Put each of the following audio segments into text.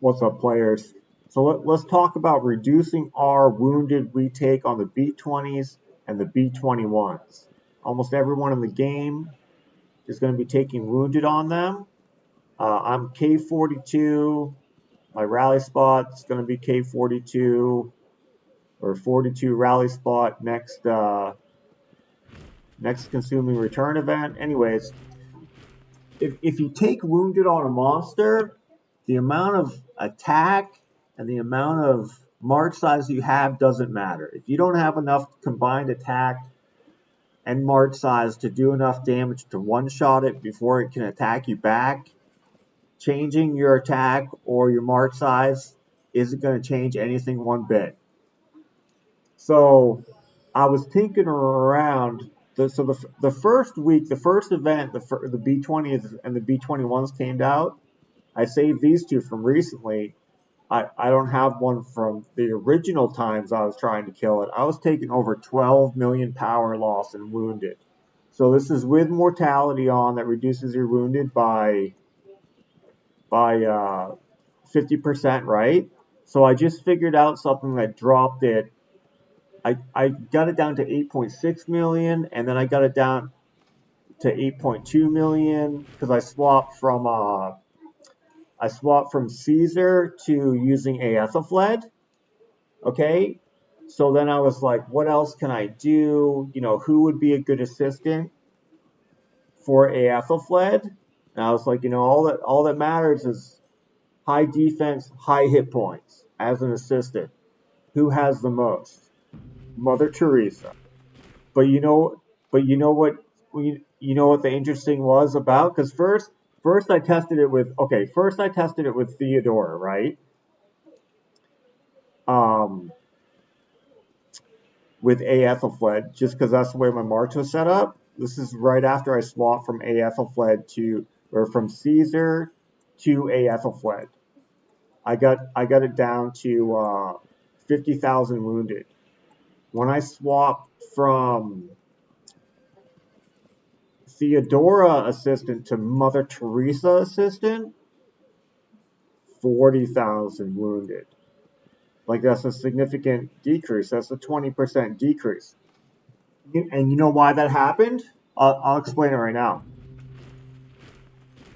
What's up, players? So let's talk about reducing our wounded we take on the B20s and the B21s. Almost everyone in the game is going to be taking wounded on them. I'm K42. My rally spot is going to be K42 or 42 rally spot next consuming return event. Anyways, if you take wounded on a monster, the amount of attack and the amount of march size you have doesn't matter. If you don't have enough combined attack and march size to do enough damage to one-shot it before it can attack you back, changing your attack or your march size isn't going to change anything one bit. So I was tinkering around. The first week, the first event, the B20s and the B21s came out. I saved these two from recently. I don't have one from the original times I was trying to kill it. I was taking over 12 million power loss and wounded. So this is with mortality on that reduces your wounded by 50%, right? So I just figured out something that dropped it. I got it down to 8.6 million, and then I got it down to 8.2 million because I swapped from Caesar to using a Ethelfled. Okay, so then I was like, what else can I do? Who would be a good assistant for a Ethelfled? And I was like, all that matters is high defense, high hit points as an assistant. Who has the most? Mother Teresa. But you know, but you know what the interesting was about? Because first I tested it with Theodora, right? Um, with A Ethelfled, just because that's the way my march was set up. This is right after I swapped from A Ethelfled from Caesar to A Ethelfled. I got it down to 50,000 wounded. When I swapped from Theodora assistant to Mother Teresa assistant, 40,000 wounded. Like that's a significant decrease. That's a 20% decrease. And you know why that happened? I'll explain it right now.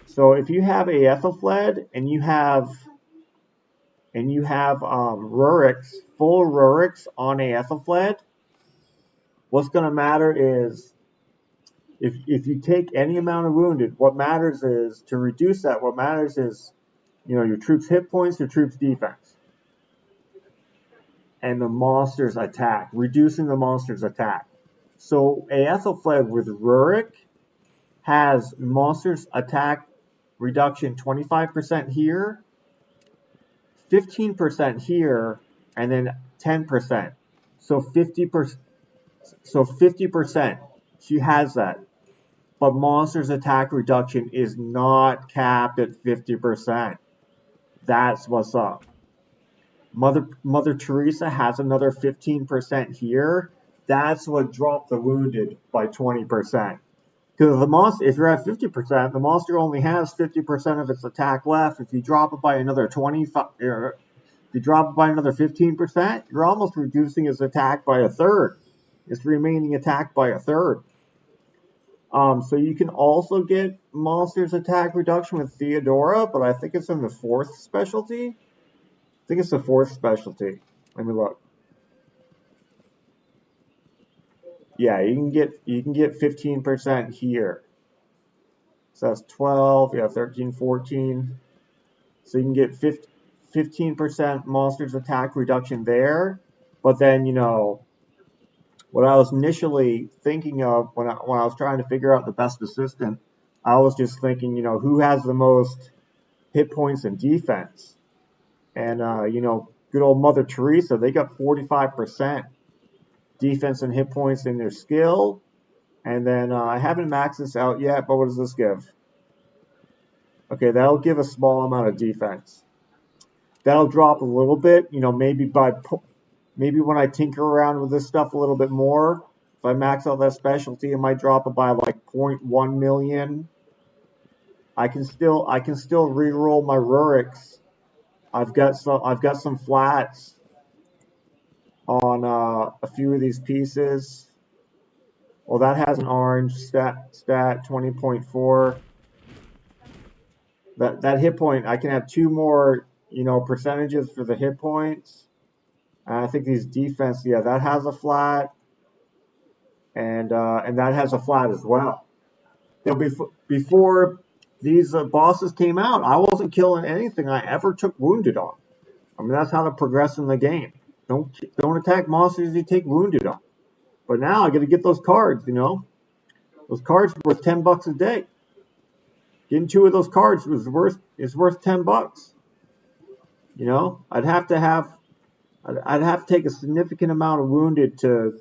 So if you have a Ethelfled and you have Ruriks, full Ruriks on a Ethelfled, what's going to matter is if you take any amount of wounded, what matters is to reduce that. What matters is your troops' hit points, your troops' defense, and the monster's attack, reducing the monster's attack. So a Ethelfled with Rurik has monster's attack reduction 25% here, 15% here, and then 10%. So 50%. So 50%. She has that. But monster's attack reduction is not capped at 50%. That's what's up. Mother Teresa has another 15% here. That's what dropped the wounded by 20%. Because the monster, if you're at 50%, the monster only has 50% of its attack left. If you drop it by another 25, if you drop it by another 15%, you're almost reducing its attack by a third. Its remaining attack by a third. So you can also get monster's attack reduction with Theodora, but I think it's in the fourth specialty. I think it's the fourth specialty. Let me look. Yeah, you can get 15% here. So that's 12, yeah, 13, 14. So you can get 15% monster's attack reduction there. But then, what I was initially thinking of when I was trying to figure out the best assistant, I was just thinking, who has the most hit points and defense? And, good old Mother Teresa, they got 45% defense and hit points in their skill. And then I haven't maxed this out yet, but what does this give? Okay, that'll give a small amount of defense. That'll drop a little bit, maybe when I tinker around with this stuff a little bit more, if I max out that specialty, it might drop it by like 0.1 million. I can still reroll my Ruriks I've got some flats on a few of these pieces. Well, that has an orange stat 20.4. That hit point, I can have two more, percentages for the hit points. I think these defense, yeah, that has a flat, and that has a flat as well. Before these bosses came out, I wasn't killing anything I ever took wounded on. I mean, that's how to progress in the game. Don't attack monsters you take wounded on. But now I got to get those cards. Those cards are worth $10 a day. Getting two of those cards is worth $10. I'd have to take a significant amount of wounded to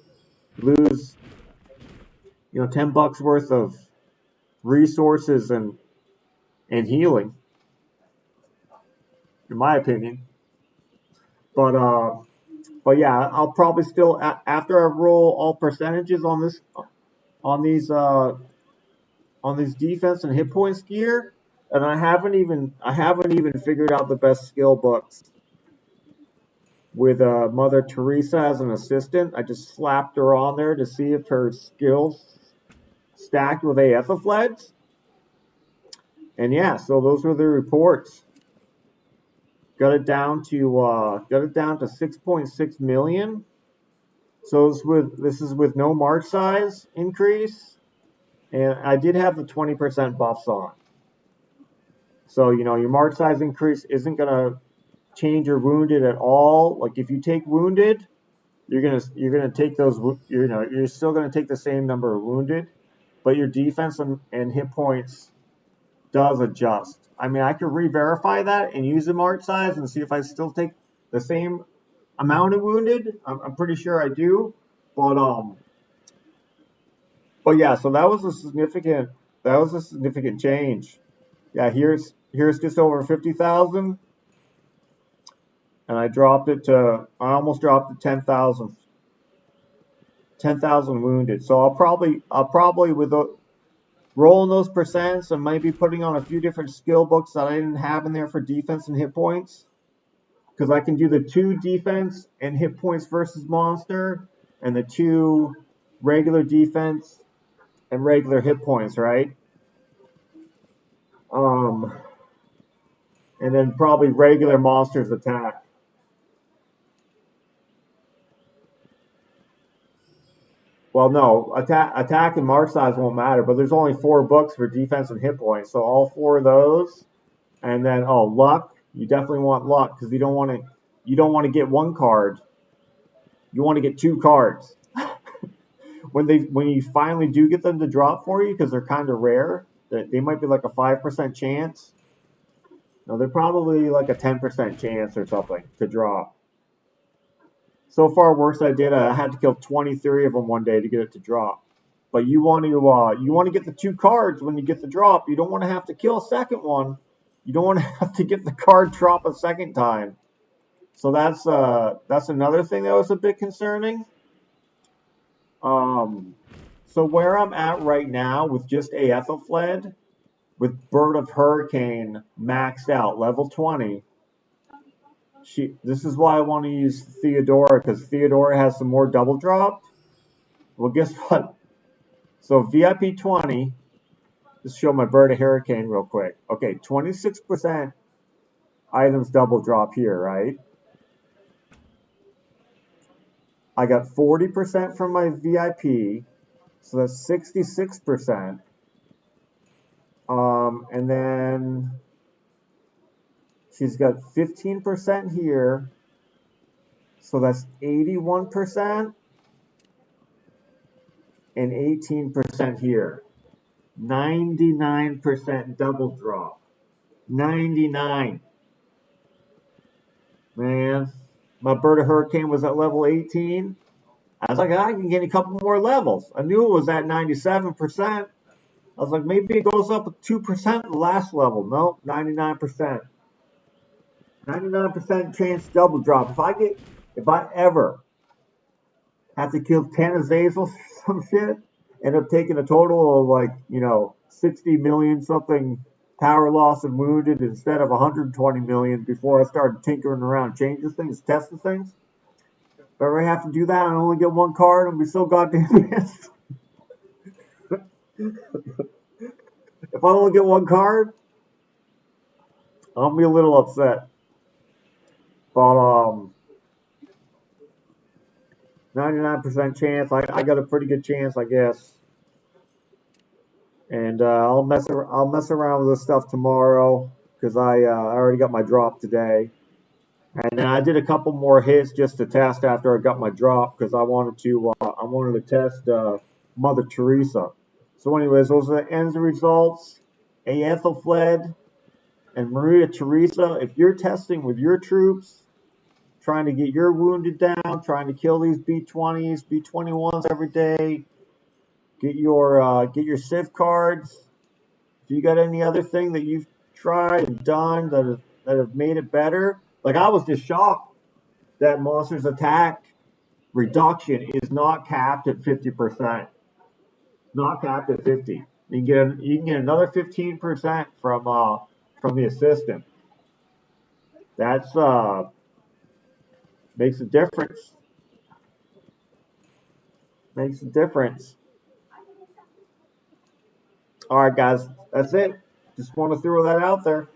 lose, $10 worth of resources and healing, in my opinion. But yeah, I'll probably still after I roll all percentages on these defense and hit points gear, and I haven't even figured out the best skill books with Mother Teresa as an assistant. I just slapped her on there to see if her skills stacked with Aethelflaeds. And yeah, so those were the reports. Got it down to 6.6 million. So this is with no march size increase, and I did have the 20% buffs on. So your march size increase isn't gonna change your wounded at all. Like if you take wounded, you're gonna take those. You're still gonna take the same number of wounded, but your defense and hit points does adjust. I mean, I could re-verify that and use the march size and see if I still take the same amount of wounded. I'm pretty sure I do, but yeah. So that was a significant change. Yeah, here's just over 50,000, and I almost dropped to 10,000 wounded. So I'll probably with rolling those percents and maybe putting on a few different skill books that I didn't have in there for defense and hit points, because I can do the 2 defense and hit points versus monster and the 2 regular defense and regular hit points, right? And then probably regular monsters attack. Well, no, attack and march size won't matter, but there's only 4 books for defense and hit points, so all 4 of those, and then luck. You definitely want luck because you don't want to get 1 card. You want to get 2 cards. when you finally do get them to drop for you, because they're kind of rare, they might be like a 5% chance. No, they're probably like a 10% chance or something to drop. So far, worst I did, I had to kill 23 of them one day to get it to drop. But you want to get the 2 cards when you get the drop. You don't want to have to kill a second one. You don't want to have to get the card drop a second time. So that's another thing that was a bit concerning. So where I'm at right now with just Aethelflaed, with Bird of Hurricane maxed out, level 20. This is why I want to use Theodora, because Theodora has some more double drop. Well, guess what? So VIP 20, just show my Bird of Hurricane real quick. Okay, 26% items double drop here, right? I got 40% from my VIP, so that's 66%. And then she's got 15% here, so that's 81%, and 18% here. 99% double drop. 99. Man, my Bird of Hurricane was at level 18. I was like, I can get a couple more levels. I knew it was at 97%. I was like, maybe it goes up 2% the last level. Nope, 99%. 99% chance double drop. If I ever have to kill 10 Azazels or some shit, end up taking a total of 60 million something power loss and wounded instead of 120 million before I started tinkering around, changing things, testing things. If I ever have to do that and only get one card, I'll be so goddamn pissed. If I only get one card, I'll be a little upset. But 99% chance. I got a pretty good chance, I guess. And I'll mess around with this stuff tomorrow because I already got my drop today. And then I did a couple more hits just to test after I got my drop because I wanted to test Mother Teresa. So, anyways, those are the ends results. A Ethelfled and Maria Teresa. If you're testing with your troops, trying to get your wounded down, trying to kill these B20s, B21's every day, get your Civ cards. If you got any other thing that you've tried and done that have made it better, like I was just shocked that Monsters Attack reduction is not capped at 50%. Not capped at 50. You can get another 15% from the assistant. That's makes a difference. Makes a difference. All right, guys, that's it. Just want to throw that out there.